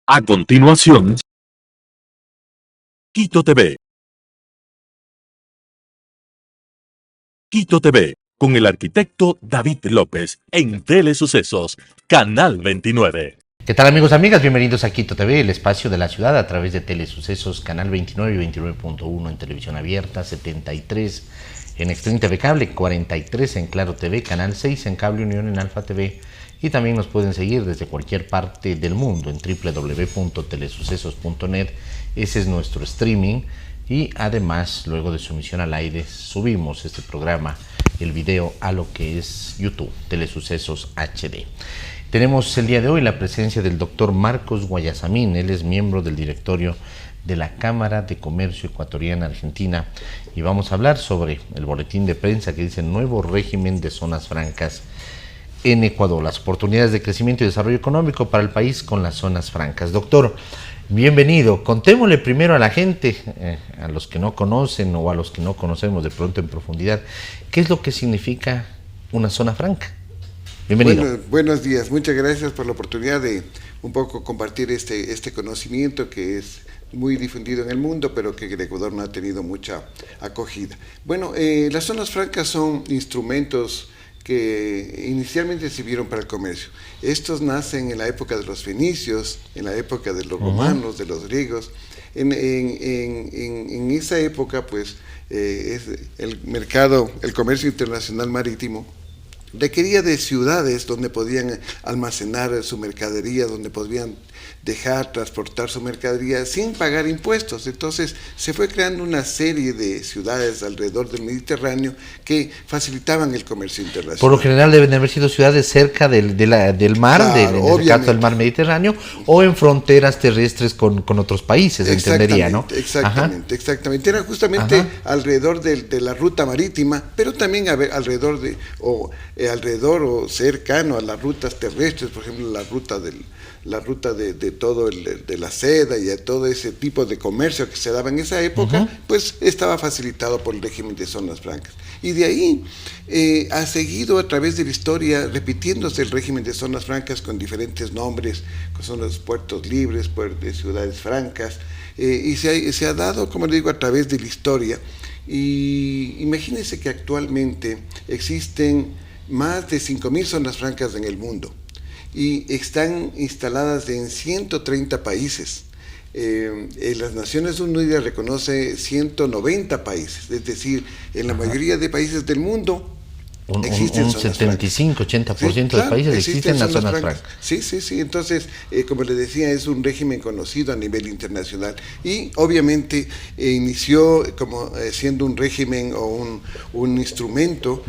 A continuación, Quito TV. Quito TV, con el arquitecto David López, en Telesucesos, Canal 29. ¿Qué tal, amigos y amigas? Bienvenidos a Quito TV, el espacio de la ciudad a través de Telesucesos, Canal 29 y 29.1 en televisión abierta, 73 en Extreme TV Cable, 43 en Claro TV, Canal 6 en Cable Unión en Alfa TV, y también nos pueden seguir desde cualquier parte del mundo en www.telesucesos.net. Ese es nuestro streaming, y además, luego de su emisión al aire, subimos este programa, el video, a lo que es YouTube, Telesucesos HD. Tenemos el día de hoy la presencia del doctor Marcos Guayasamín. Él es miembro del directorio de la Cámara de Comercio Ecuatoriana Argentina, y vamos a hablar sobre el boletín de prensa que dice Nuevo Régimen de Zonas Francas en Ecuador, las oportunidades de crecimiento y desarrollo económico para el país con las zonas francas. Doctor, bienvenido. Contémosle primero a la gente, a los que no conocen o a los que no conocemos de pronto en profundidad, ¿qué es lo que significa una zona franca? Bienvenido. Buenos días, muchas gracias por la oportunidad de un poco compartir este conocimiento que es muy difundido en el mundo, pero que en Ecuador no ha tenido mucha acogida. Bueno, las zonas francas son instrumentos que inicialmente sirvieron para el comercio. Estos nacen en la época de los fenicios, en la época de los romanos, de los griegos. En esa época, pues, el mercado, el comercio internacional marítimo requería de ciudades donde podían almacenar su mercadería, donde podían transportar su mercadería sin pagar impuestos. Entonces se fue creando una serie de ciudades alrededor del Mediterráneo que facilitaban el comercio internacional. Por lo general deben haber sido ciudades cerca del mar, claro, en el caso del mar Mediterráneo, o en fronteras terrestres con otros países, entendería, ¿no? Exactamente. Era justamente alrededor de la ruta marítima, pero también alrededor o cercano a las rutas terrestres, por ejemplo, la ruta de todo de la seda y de todo ese tipo de comercio que se daba en esa época, pues estaba facilitado por el régimen de zonas francas. Y de ahí ha seguido a través de la historia repitiéndose el régimen de zonas francas con diferentes nombres, que son los puertos libres, de ciudades francas, y se ha dado, como le digo, a través de la historia. Y imagínense que actualmente existen más de 5.000 zonas francas en el mundo, y están instaladas en 130 países. Las Naciones Unidas reconoce 190 países, es decir, en la mayoría de países del mundo existen un 75-80% de países existen las zonas francas. Sí. Entonces, como le decía, es un régimen conocido a nivel internacional, y obviamente inició como siendo un régimen o un instrumento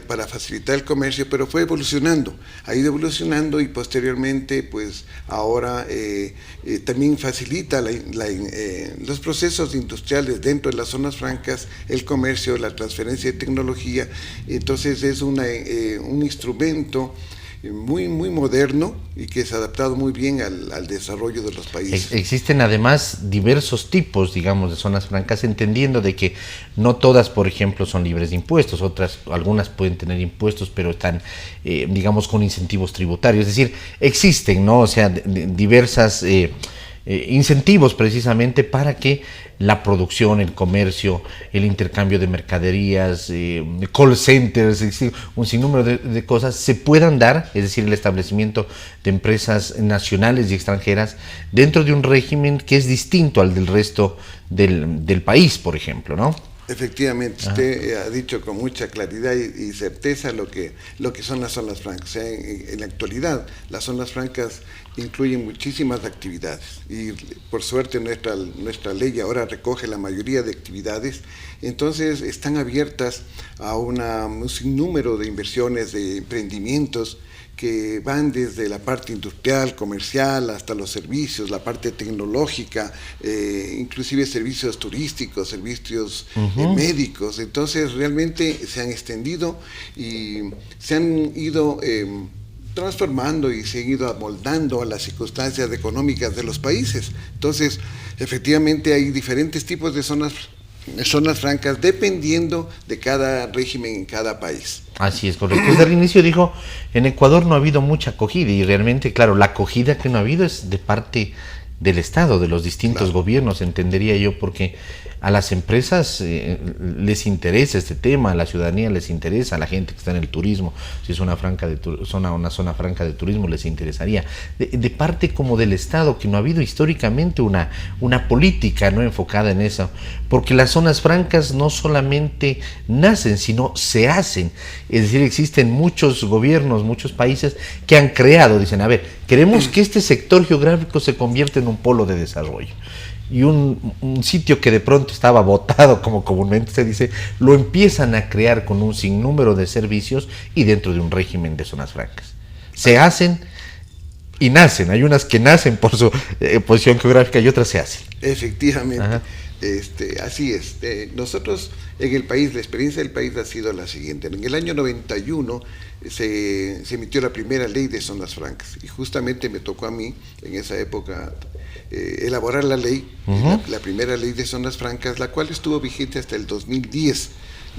para facilitar el comercio, pero fue evolucionando, ha ido evolucionando, y posteriormente, pues ahora también facilita los procesos industriales dentro de las zonas francas, el comercio, la transferencia de tecnología. Entonces es un instrumento muy moderno y que se ha adaptado muy bien al desarrollo de los países. Existen además diversos tipos, digamos, de zonas francas, entendiendo de que no todas, por ejemplo, son libres de impuestos, algunas pueden tener impuestos, pero están, digamos, con incentivos tributarios. Es decir, existen, ¿no? O sea, diversas incentivos precisamente para que la producción, el comercio, el intercambio de mercaderías, call centers, un sinnúmero de cosas se puedan dar, es decir, el establecimiento de empresas nacionales y extranjeras dentro de un régimen que es distinto al del resto del país, por ejemplo, ¿no? Efectivamente, usted ha dicho con mucha claridad y certeza lo que son las zonas francas. O sea, en la actualidad, las zonas francas incluyen muchísimas actividades, y por suerte nuestra ley ahora recoge la mayoría de actividades. Entonces están abiertas a un sinnúmero de inversiones, de emprendimientos, que van desde la parte industrial, comercial, hasta los servicios, la parte tecnológica, inclusive servicios turísticos, servicios médicos. Entonces realmente se han extendido y se han ido transformando y se han ido amoldando a las circunstancias económicas de los países. Entonces, efectivamente hay diferentes tipos de zonas francas dependiendo de cada régimen en cada país. Así es, correcto. Desde el inicio dijo, en Ecuador no ha habido mucha acogida y realmente, claro, la acogida que no ha habido es de parte del Estado, de los distintos gobiernos, entendería yo, porque a las empresas les interesa este tema, a la ciudadanía les interesa, a la gente que está en el turismo, si es una zona franca de turismo les interesaría. De parte como del Estado, que no ha habido históricamente una política no enfocada en eso, porque las zonas francas no solamente nacen, sino se hacen. Es decir, existen muchos gobiernos, muchos países que han creado, dicen, a ver, queremos que este sector geográfico se convierta en un polo de desarrollo. Y un sitio que de pronto estaba botado, como comúnmente se dice, lo empiezan a crear con un sinnúmero de servicios y dentro de un régimen de zonas francas. Se hacen y nacen. Hay unas que nacen por su posición geográfica y otras se hacen. Efectivamente. Así es. Nosotros en el país, la experiencia del país ha sido la siguiente. En el año 91 se emitió la primera ley de zonas francas y justamente me tocó a mí en esa época elaborar la ley, la primera ley de zonas francas, la cual estuvo vigente hasta el 2010.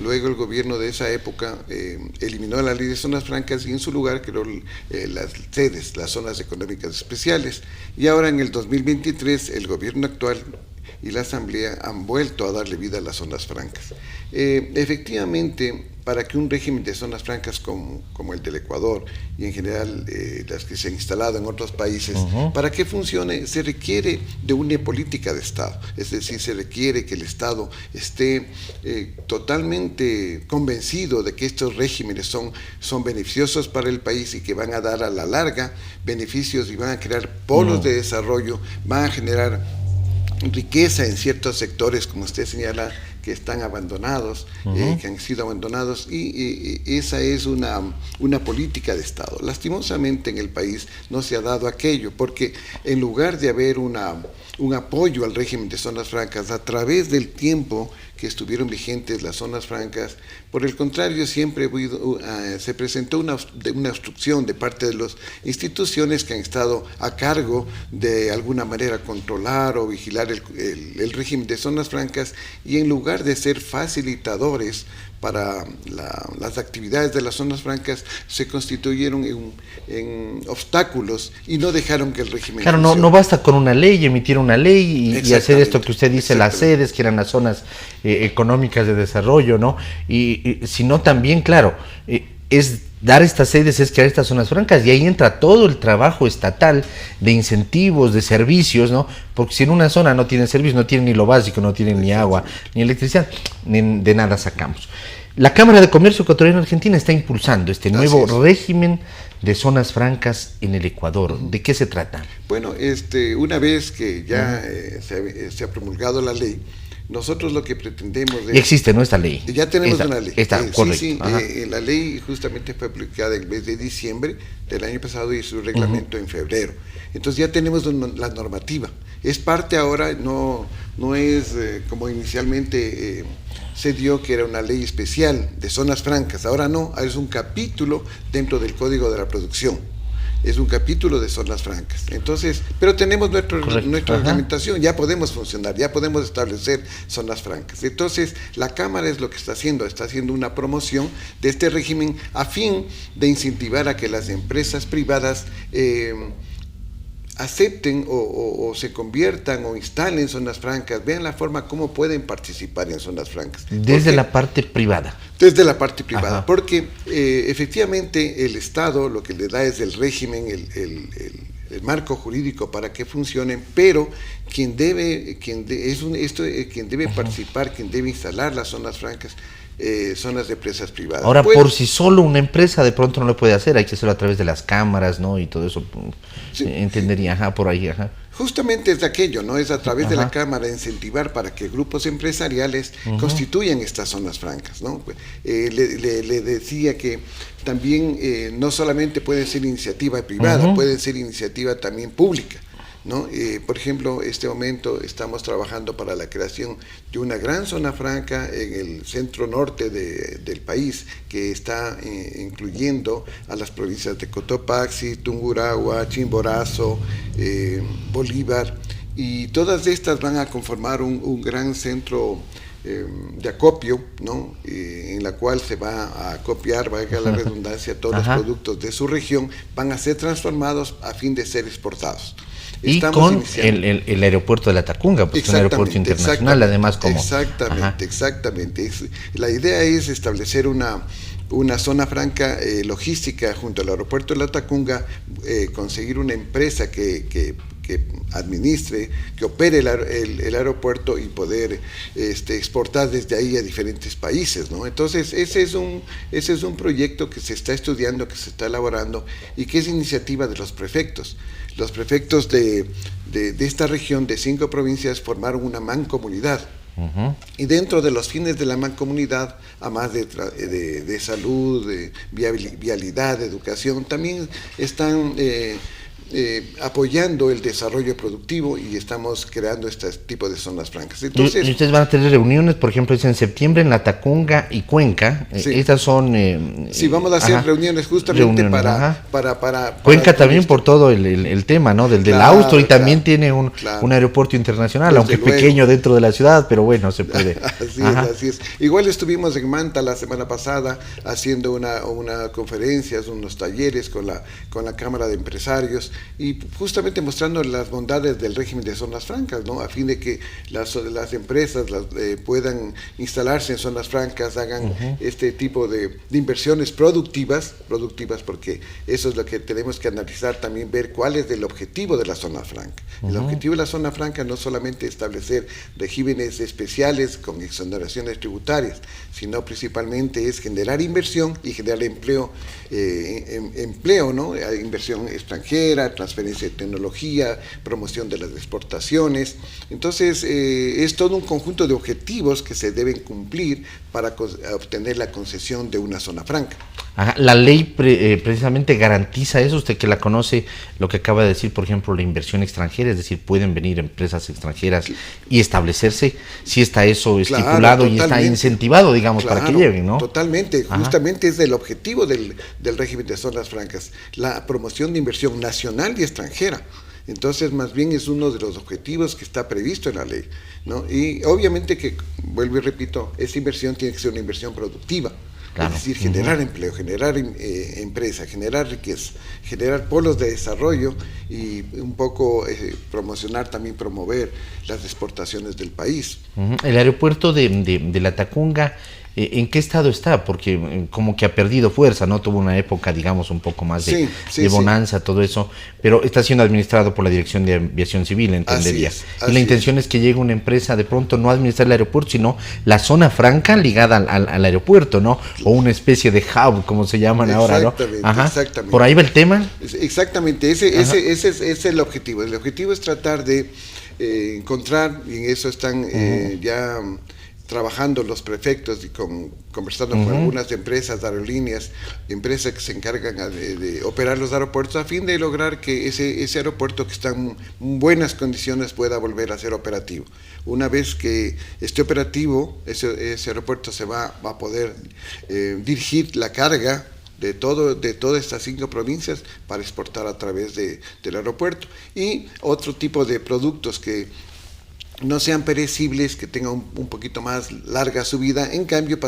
Luego el gobierno de esa época eliminó la ley de zonas francas y en su lugar creó las sedes, las zonas económicas especiales. Y ahora en el 2023 el gobierno actual y la Asamblea han vuelto a darle vida a las zonas francas. Efectivamente, para que un régimen de zonas francas como el del Ecuador y en general las que se han instalado en otros países, para que funcione se requiere de una política de Estado, es decir, se requiere que el Estado esté totalmente convencido de que estos regímenes son beneficiosos para el país y que van a dar a la larga beneficios y van a crear polos de desarrollo, van a generar riqueza en ciertos sectores, como usted señala, que están abandonados, que han sido abandonados, y esa es una política de Estado. Lastimosamente en el país no se ha dado aquello, porque en lugar de haber un apoyo al régimen de zonas francas a través del tiempo que estuvieron vigentes las zonas francas, por el contrario, siempre se presentó una obstrucción de parte de las instituciones que han estado a cargo de alguna manera controlar o vigilar el régimen de zonas francas, y en lugar de ser facilitadores para las actividades de las zonas francas, se constituyeron en obstáculos y no dejaron que el régimen funcione. No basta con una ley, emitir una ley y hacer esto que usted dice, las sedes, que eran las zonas económicas de desarrollo, ¿no? Y sino también, claro, es dar estas sedes, es crear estas zonas francas, y ahí entra todo el trabajo estatal de incentivos, de servicios, ¿no? Porque si en una zona no tienen servicios, no tienen ni lo básico, no tienen ni agua, ni electricidad, de nada sacamos. La Cámara de Comercio Ecuatoriano-Argentina está impulsando este nuevo régimen de zonas francas en el Ecuador. ¿De qué se trata? Bueno, una vez que ya se ha promulgado la ley, nosotros lo que pretendemos es... Y existe, ¿no? Esta ley. Ya tenemos una ley. Está, correcto. Sí, la ley justamente fue publicada en el mes de diciembre del año pasado y su reglamento en febrero. Entonces ya tenemos la normativa. Es parte ahora, no es como inicialmente se dio, que era una ley especial de zonas francas. Ahora no, es un capítulo dentro del Código de la Producción. Es un capítulo de zonas francas. Entonces, pero tenemos nuestra reglamentación, ya podemos funcionar, ya podemos establecer zonas francas. Entonces, la Cámara es lo que está haciendo una promoción de este régimen a fin de incentivar a que las empresas privadas acepten o se conviertan o instalen zonas francas, vean la forma como pueden participar en zonas francas. Desde la parte privada. Desde la parte privada, porque efectivamente el Estado lo que le da es el régimen, el marco jurídico para que funcionen, pero quien debe participar, quien debe instalar las zonas francas, son las empresas privadas. Ahora, por sí solo una empresa de pronto no lo puede hacer, hay que hacerlo a través de las cámaras, ¿no? Y todo eso, entendería, por ahí, Justamente es aquello, ¿no? Es a través de la Cámara incentivar para que grupos empresariales constituyan estas zonas francas, ¿no? Le decía que también no solamente puede ser iniciativa privada, puede ser iniciativa también pública, ¿no? Por ejemplo, este momento estamos trabajando para la creación de una gran zona franca en el centro norte del país, que está incluyendo a las provincias de Cotopaxi, Tungurahua, Chimborazo, Bolívar, y todas estas van a conformar un gran centro de acopio, ¿no? En la cual se va a acopiar, valga la redundancia, todos los productos de su región, van a ser transformados a fin de ser exportados. Y con el aeropuerto de la Tacunga, pues es un aeropuerto internacional, además como... Exactamente. La idea es establecer una zona franca logística junto al aeropuerto de la Tacunga, conseguir una empresa que administre, que opere el aeropuerto y poder exportar desde ahí a diferentes países, ¿no? Entonces ese es un proyecto que se está estudiando, que se está elaborando y que es iniciativa de los prefectos. Los prefectos de esta región de 5 provincias formaron una mancomunidad. Y dentro de los fines de la mancomunidad, además de salud, de vialidad, de educación, también están apoyando el desarrollo productivo y estamos creando este tipo de zonas francas. Entonces, ¿y ustedes van a tener reuniones, por ejemplo, en septiembre en La Tacunga y Cuenca? Sí. Estas son... sí, vamos a hacer reuniones justamente para Cuenca también por todo el tema, ¿no? Del Austro, y también tiene un aeropuerto internacional, aunque pequeño dentro de la ciudad, pero bueno, se puede. Así es. Igual estuvimos en Manta la semana pasada haciendo una conferencia, unos talleres con la Cámara de Empresarios, y justamente mostrando las bondades del régimen de zonas francas, ¿no? A fin de que las empresas puedan instalarse en zonas francas, hagan este tipo de inversiones productivas, porque eso es lo que tenemos que analizar también, ver cuál es el objetivo de la zona franca. El objetivo de la zona franca no solamente establecer regímenes especiales con exoneraciones tributarias, sino principalmente es generar inversión y generar empleo, ¿no? Inversión extranjera, transferencia de tecnología, promoción de las exportaciones. Entonces, es todo un conjunto de objetivos que se deben cumplir para obtener la concesión de una zona franca. La ley precisamente garantiza eso, usted que la conoce, lo que acaba de decir, por ejemplo, la inversión extranjera, es decir, pueden venir empresas extranjeras y establecerse, si está eso estipulado y está incentivado, digamos, para que lleguen, ¿no? Totalmente, justamente es el objetivo del régimen de zonas francas, la promoción de inversión nacional y extranjera. Entonces, más bien es uno de los objetivos que está previsto en la ley, ¿no? Y obviamente que, vuelvo y repito, esa inversión tiene que ser una inversión productiva. Claro. Es decir, generar empleo, generar empresa, generar riqueza, generar polos de desarrollo y un poco promover las exportaciones del país. El aeropuerto de La Tacunga, ¿en qué estado está? Porque como que ha perdido fuerza, ¿no? Tuvo una época, digamos, un poco más de bonanza, todo eso, pero está siendo administrado por la Dirección de Aviación Civil, entendería. Y la intención es que llegue una empresa de pronto no a administrar el aeropuerto, sino la zona franca ligada al aeropuerto, ¿no? O una especie de hub, como se llaman ahora, ¿no? Exactamente. ¿Por ahí va el tema? Exactamente, ese es el objetivo. El objetivo es tratar de encontrar, y en eso están ya trabajando los prefectos y conversando con algunas empresas de aerolíneas, empresas que se encargan de operar los aeropuertos, a fin de lograr que ese aeropuerto que está en buenas condiciones pueda volver a ser operativo. Una vez que esté operativo, ese aeropuerto se va a poder dirigir la carga de todas estas 5 provincias para exportar a través del aeropuerto, y otro tipo de productos que no sean perecibles, que tengan un poquito más larga su vida, en cambio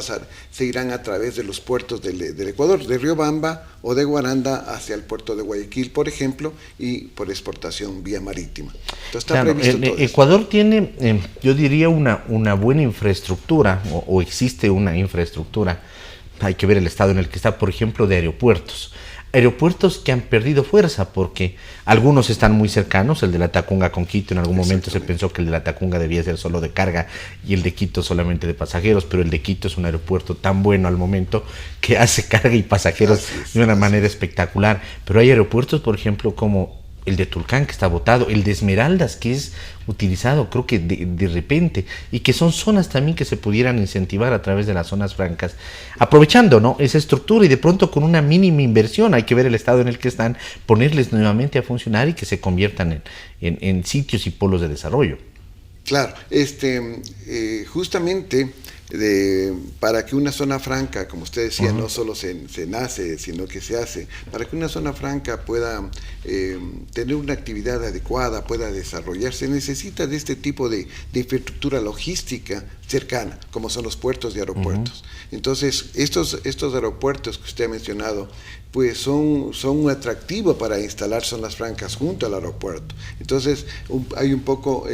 se irán a través de los puertos del Ecuador, de Riobamba o de Guaranda hacia el puerto de Guayaquil, por ejemplo, y por exportación vía marítima. Entonces está previsto todo eso. Ecuador tiene, yo diría, una buena infraestructura, o existe una infraestructura, hay que ver el estado en el que está, por ejemplo, de aeropuertos que han perdido fuerza, porque algunos están muy cercanos, el de La Tacunga con Quito, en algún momento se pensó que el de La Tacunga debía ser solo de carga y el de Quito solamente de pasajeros, pero el de Quito es un aeropuerto tan bueno al momento que hace carga y pasajeros de una manera espectacular. Pero hay aeropuertos, por ejemplo, como el de Tulcán, que está botado, el de Esmeraldas, que es utilizado creo que de repente, y que son zonas también que se pudieran incentivar a través de las zonas francas, aprovechando, ¿no?, esa estructura, y de pronto con una mínima inversión, hay que ver el estado en el que están, ponerles nuevamente a funcionar y que se conviertan en sitios y polos de desarrollo. Claro, justamente para que una zona franca, como usted decía, no solo se nace, sino que se hace, para que una zona franca pueda tener una actividad adecuada, pueda desarrollarse, necesita de este tipo de infraestructura logística cercana, como son los puertos y aeropuertos. Entonces, estos aeropuertos que usted ha mencionado, pues son un atractivo para instalar zonas francas junto al aeropuerto. Entonces, hay un poco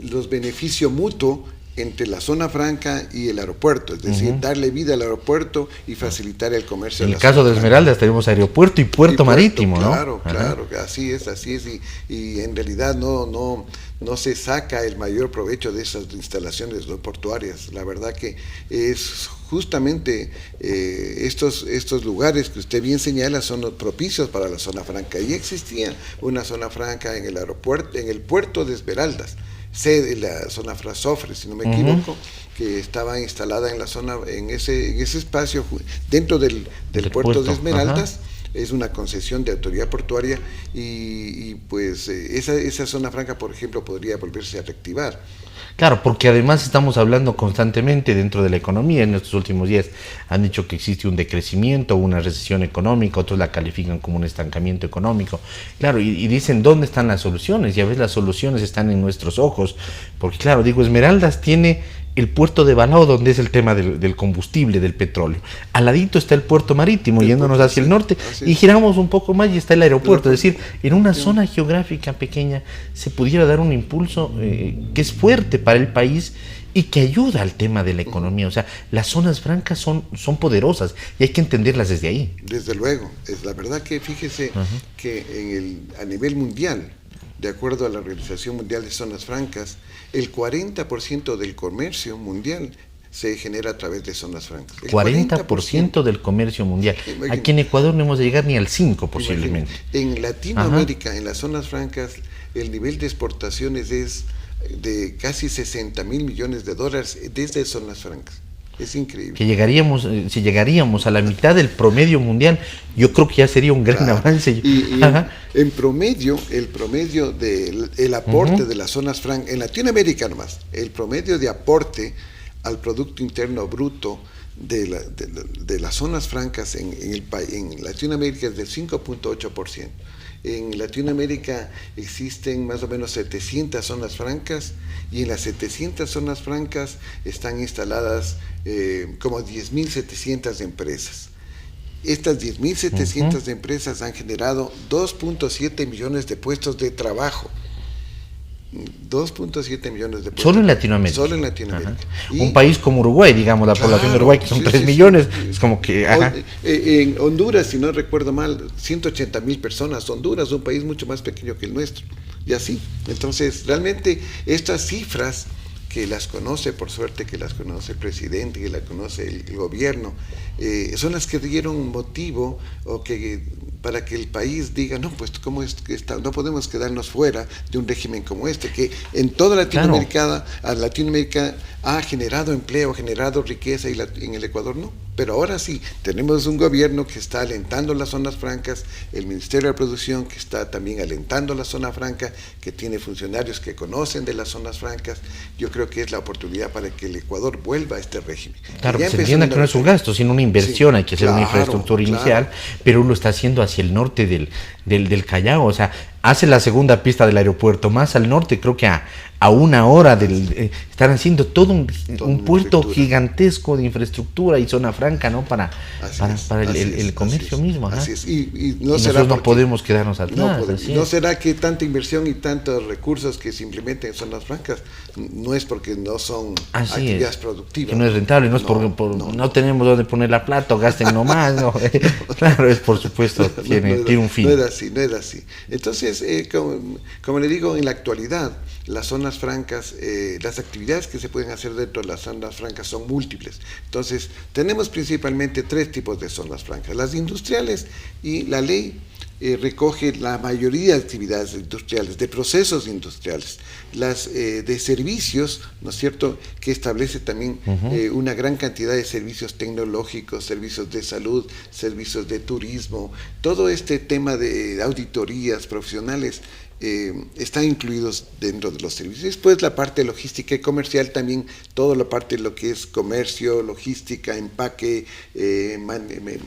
los beneficios mutuos entre la zona franca y el aeropuerto, es decir, darle vida al aeropuerto y facilitar el comercio. En el caso de Esmeraldas tenemos aeropuerto y puerto marítimo, claro, ¿no? Claro, así es, y en realidad no se saca el mayor provecho de esas instalaciones portuarias. La verdad que es justamente estos lugares que usted bien señala son los propicios para la zona franca. Y existía una zona franca en el aeropuerto, en el puerto de Esmeraldas, sede de la zona Frasofre, si no me equivoco, que estaba instalada en la zona, en ese espacio dentro del puerto de Esmeraldas. Es una concesión de autoridad portuaria y pues esa zona franca, por ejemplo, podría volverse a reactivar. Claro, porque además estamos hablando constantemente dentro de la economía. En estos últimos días han dicho que existe un decrecimiento, una recesión económica, otros la califican como un estancamiento económico. Claro, y dicen, ¿dónde están las soluciones? Y a veces las soluciones están en nuestros ojos, porque claro, digo, Esmeraldas tiene el puerto de Balao, donde es el tema del combustible, del petróleo. Al ladito está el puerto marítimo, yéndonos hacia el norte, y giramos un poco más y está el aeropuerto. Es decir, en una zona geográfica pequeña se pudiera dar un impulso que es fuerte para el país y que ayuda al tema de la economía. O sea, las zonas francas son poderosas y hay que entenderlas desde ahí. Desde luego. Es la verdad que fíjese que a nivel mundial, de acuerdo a la Organización Mundial de Zonas Francas, el 40% del comercio mundial se genera a través de zonas francas. El 40% del comercio mundial. Aquí en Ecuador no hemos de llegar ni al 5% posiblemente. En Latinoamérica, en las zonas francas, el nivel de exportaciones es de casi 60 mil millones de dólares desde zonas francas. Es increíble. Que si llegaríamos a la mitad del promedio mundial, yo creo que ya sería un gran avance. En promedio, el promedio del aporte de las zonas francas, en Latinoamérica nomás, el promedio de aporte al Producto Interno Bruto de las zonas francas en Latinoamérica es del 5.8%. En Latinoamérica existen más o menos 700 zonas francas y en las 700 zonas francas están instaladas como 10.700 empresas. Estas 10.700 empresas han generado 2.7 millones de puestos de trabajo. 2.7 millones de puestos. Solo en Latinoamérica. Solo en Latinoamérica. Un país como Uruguay, digamos, la población de Uruguay, que son 3 millones, es como que... En Honduras, si no recuerdo mal, 180,000 personas. Honduras es un país mucho más pequeño que el nuestro. Y así. Entonces, realmente, estas cifras que las conoce, por suerte que las conoce el presidente, que las conoce el gobierno, son las que dieron motivo para que el país diga, no, pues cómo es que no podemos quedarnos fuera de un régimen como este, que en toda Latinoamérica, Latinoamérica ha generado empleo, ha generado riqueza y en el Ecuador no. Pero ahora sí, tenemos un gobierno que está alentando las zonas francas, el Ministerio de Producción que está también alentando la zona franca, que tiene funcionarios que conocen de las zonas francas. Yo creo que es la oportunidad para que el Ecuador vuelva a este régimen. Claro, que se entienda que no es un gasto, sino una inversión, hay que hacer una infraestructura inicial, pero uno está haciendo hacia el norte del Callao, o sea, hace la segunda pista del aeropuerto, más al norte, creo que a una hora están haciendo todo un puerto gigantesco de infraestructura y zona franca, ¿no? Para el comercio mismo. Así es. Y nosotros no podemos quedarnos atrás. No será que tanta inversión y tantos recursos que se implementen en zonas francas no es porque no son actividades productivas. Que no es rentable, no es no tenemos dónde poner la plata, gasten nomás. No. Claro, es por supuesto, tiene un fin. No es así. Entonces, como le digo, en la actualidad, las zonas francas, las actividades que se pueden hacer dentro de las zonas francas son múltiples. Entonces, tenemos principalmente 3 tipos de zonas francas. Las industriales, y la ley recoge la mayoría de actividades industriales, de procesos industriales, las de servicios, ¿no es cierto?, que establece también una gran cantidad de servicios tecnológicos, servicios de salud, servicios de turismo, todo este tema de auditorías profesionales están incluidos dentro de los servicios. Después la parte logística y comercial también, toda la parte de lo que es comercio, logística, empaque,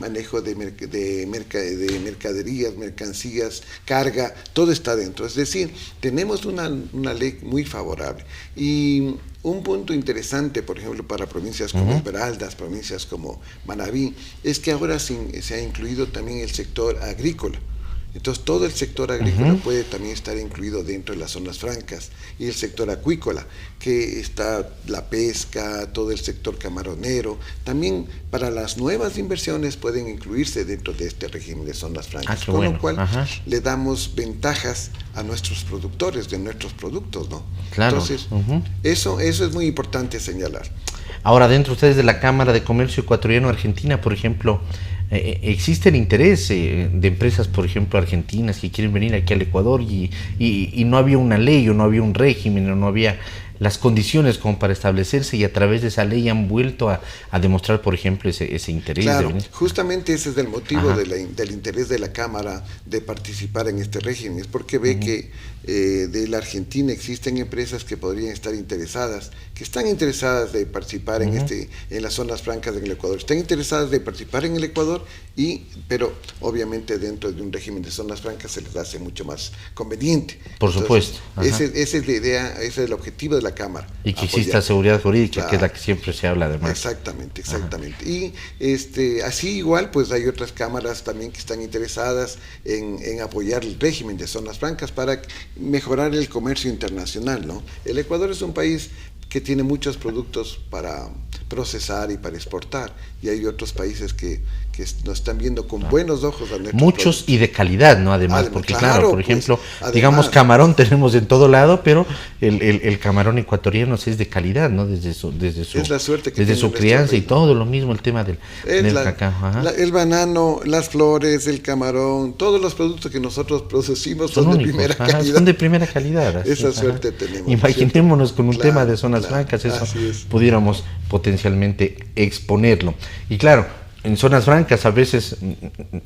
manejo de mercaderías, mercancías, carga, todo está dentro. Es decir, tenemos una ley muy favorable. Y un punto interesante, por ejemplo, para provincias como Esmeraldas, provincias como Manabí, es que ahora se ha incluido también el sector agrícola. Entonces todo el sector agrícola puede también estar incluido dentro de las zonas francas, y el sector acuícola, que está la pesca, todo el sector camaronero, también para las nuevas inversiones pueden incluirse dentro de este régimen de zonas francas, con lo cual le damos ventajas a nuestros productores de nuestros productos, ¿no? Claro. Entonces, eso es muy importante señalar. Ahora, dentro ustedes de la Cámara de Comercio Ecuatoriano-Argentina, por ejemplo, ¿existe el interés de empresas, por ejemplo, argentinas que quieren venir aquí al Ecuador y no había una ley o no había un régimen o no había las condiciones como para establecerse, y a través de esa ley han vuelto a demostrar, por ejemplo, ese interés? Claro, de venir? justamente ese es el motivo del interés de la Cámara de participar en este régimen, es porque ve que de la Argentina existen empresas que podrían estar interesadas, que están interesadas de participar en las zonas francas del Ecuador, están interesadas de participar en el Ecuador, pero obviamente dentro de un régimen de zonas francas se les hace mucho más conveniente. Por supuesto. Esa es la idea, ese es el objetivo de la Cámara. Y que exista seguridad jurídica, claro, que es la que siempre se habla además. Exactamente. Y así igual, pues hay otras cámaras también que están interesadas en apoyar el régimen de zonas francas para mejorar el comercio internacional, ¿no? El Ecuador es un país que tiene muchos productos para procesar y para exportar, y hay otros países que nos están viendo con buenos ojos a nuestros muchos productos. Y de calidad, ¿no? Además, porque claro, por ejemplo, además, digamos, camarón tenemos en todo lado, pero el camarón ecuatoriano es de calidad, ¿no? Desde su es la suerte que desde su crianza y todo lo mismo, el tema del cacao. El banano, las flores, el camarón, todos los productos que nosotros producimos son de primera calidad. Son de primera calidad. Esa suerte tenemos. Imaginémonos con un tema de zonas francas, eso pudiéramos potencialmente exponerlo. Y claro, en zonas francas a veces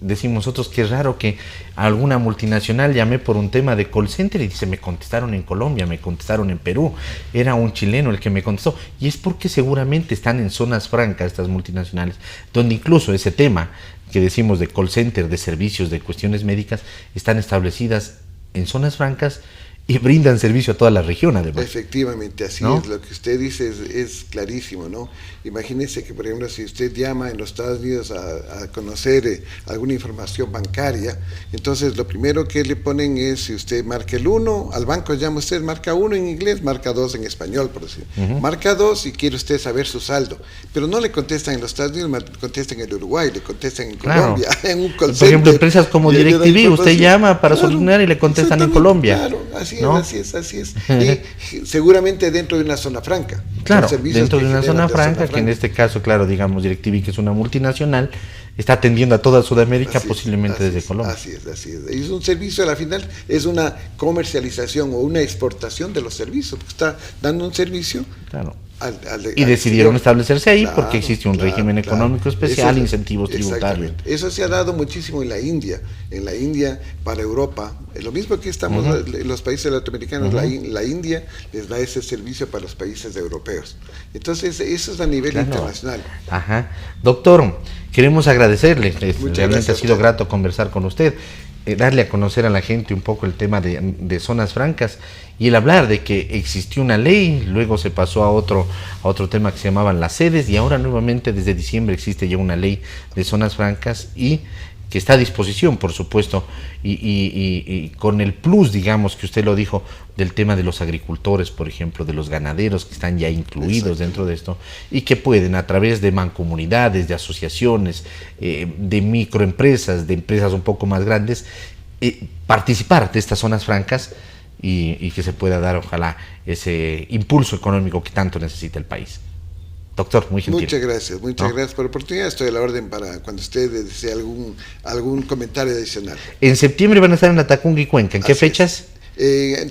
decimos nosotros que es raro que a alguna multinacional llamé por un tema de call center y dice, me contestaron en Colombia, me contestaron en Perú, era un chileno el que me contestó, y es porque seguramente están en zonas francas estas multinacionales, donde incluso ese tema que decimos de call center, de servicios, de cuestiones médicas, están establecidas en zonas francas y brindan servicio a toda la región, además. Efectivamente, así es. Lo que usted dice es clarísimo, ¿no? Imagínese que, por ejemplo, si usted llama en los Estados Unidos a conocer alguna información bancaria, entonces lo primero que le ponen es, si usted marca el 1, al banco llama usted, marca 1 en inglés, marca 2 en español, por decir. Marca 2 y quiere usted saber su saldo. Pero no le contestan en los Estados Unidos, le contestan en Uruguay, le contestan en Colombia, en un call center. Por ejemplo, empresas como DirecTV, usted llama para solucionar y le contestan en Colombia. Claro, así es. Y seguramente dentro de una zona franca. Claro, dentro de una zona franca, que en este caso, claro, digamos, DirecTV, que es una multinacional, está atendiendo a toda Sudamérica, posiblemente desde Colombia. Así es. Y es un servicio, al final, es una comercialización o una exportación de los servicios, porque está dando un servicio. Claro. Y decidieron establecerse ahí porque existe un régimen económico especial, eso, incentivos tributarios. Eso se ha dado muchísimo en la India para Europa, lo mismo que estamos en los países latinoamericanos, la India les da ese servicio para los países europeos. Entonces eso es a nivel internacional. Doctor, queremos agradecerle, realmente ha sido gracias. grato conversar con usted, darle a conocer a la gente un poco el tema de zonas francas y el hablar de que existió una ley, luego se pasó a otro tema que se llamaban las sedes, y ahora nuevamente desde diciembre existe ya una ley de zonas francas y que está a disposición, por supuesto, y con el plus, digamos, que usted lo dijo, del tema de los agricultores, por ejemplo, de los ganaderos que están ya incluidos dentro de esto y que pueden, a través de mancomunidades, de asociaciones, de microempresas, de empresas un poco más grandes, participar de estas zonas francas y que se pueda dar, ojalá, ese impulso económico que tanto necesita el país. Doctor, muy gentil. Muchas gracias por la oportunidad. Estoy a la orden para cuando usted desee algún comentario adicional. En septiembre van a estar en la Tacunga y Cuenca. ¿En qué fechas?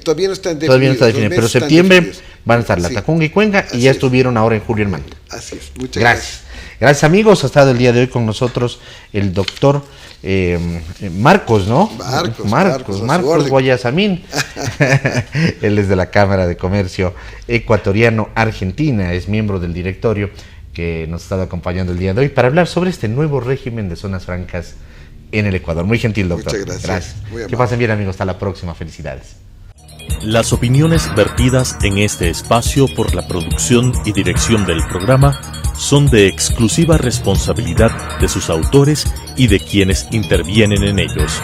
Todavía no están definidos. Todavía no está definido, pero septiembre van a estar la Tacunga y Cuenca y ya estuvieron ahora en julio en Manta. Así es. Muchas gracias. Gracias, amigos. Ha estado el día de hoy con nosotros el doctor Marcos, ¿no? Marcos Guayasamín. Él es de la Cámara de Comercio Ecuatoriano-Argentina, es miembro del directorio que nos ha estado acompañando el día de hoy para hablar sobre este nuevo régimen de zonas francas en el Ecuador. Muy gentil, doctor. Muchas gracias. Que pasen bien, amigos. Hasta la próxima. Felicidades. Las opiniones vertidas en este espacio por la producción y dirección del programa son de exclusiva responsabilidad de sus autores y de quienes intervienen en ellos.